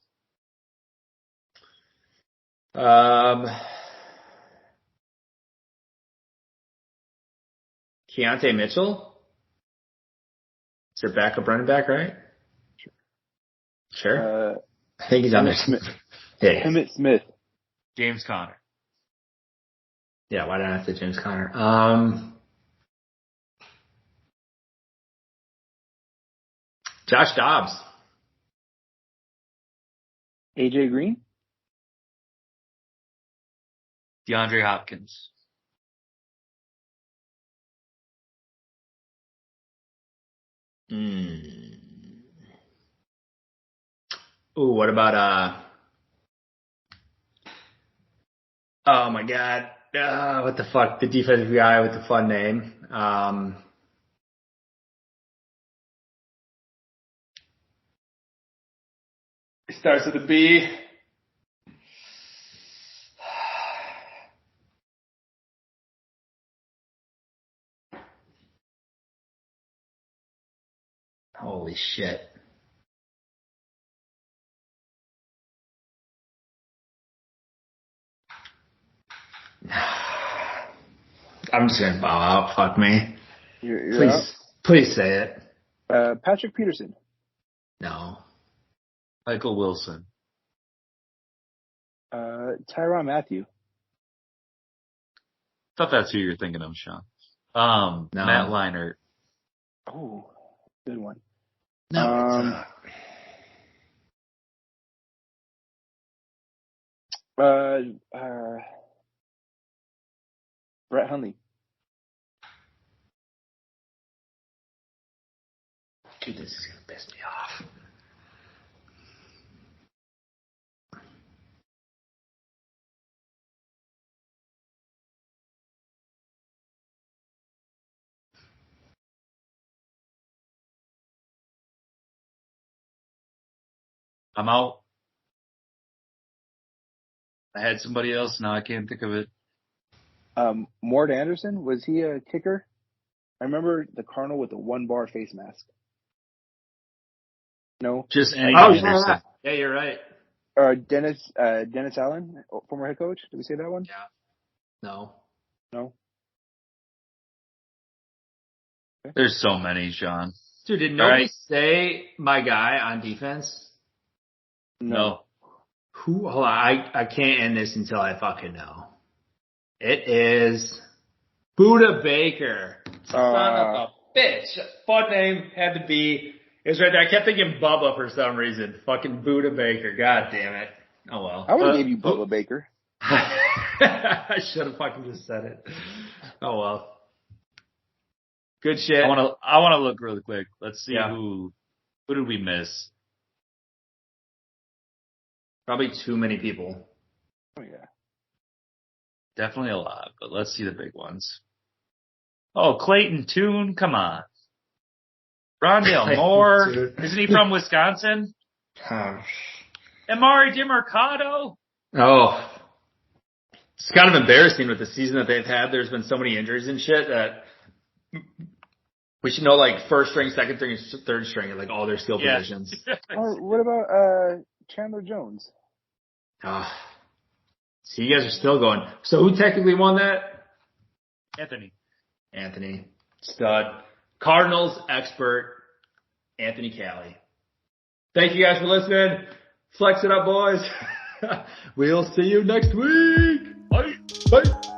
Keontae Mitchell? Is their backup running back, right? Sure. I think he's on there. Smith. Yeah. Emmett Smith. James Conner. Yeah, why did I say James Conner? Josh Dobbs. AJ Green. DeAndre Hopkins. Ooh, what about oh my God. What the fuck? The defensive guy with the fun name. It starts with a B. Holy shit. I'm just gonna bow out. Fuck me. You're out? Please say it. Patrick Peterson. No. Michael Wilson. Tyrann Mathieu. Thought that's who you're thinking of, Sean. No. Matt Leinart. Oh, good one. No, it's not. Brett Hundley. Dude, this is gonna piss me off. I'm out. I had somebody else. Now I can't think of it. Mort Anderson, was he a kicker? I remember the Cardinal with the 1-bar face mask. No. Just any Oh, Anderson. yeah, you're right. Dennis Allen, former head coach. Did we say that one? Yeah. No. No. There's so many, Sean. Dude, did nobody say my guy on defense? No. Who? Hold on, I can't end this until I fucking know. It is Buda Baker. Son of a bitch. Fun name, had to be. It was right there. I kept thinking Bubba for some reason. Fucking Buda Baker. God damn it. Oh well. I would have gave you Bubba Baker. I should have fucking just said it. Oh well. Good shit. I want to look really quick. Let's see who did we miss? Probably too many people. Oh yeah. Definitely a lot, but let's see the big ones. Oh, Clayton Tune, come on. Rondale Moore, isn't he from Wisconsin? Amari DiMercado. Oh. It's kind of embarrassing with the season that they've had. There's been so many injuries and shit that we should know like first string, second string, and third string at like all their skill positions. Or what about Chandler Jones? See, you guys are still going. So who technically won that? Anthony. Stud. Cardinals expert, Anthony Callie. Thank you guys for listening. Flex it up, boys. We'll see you next week. Bye. Bye.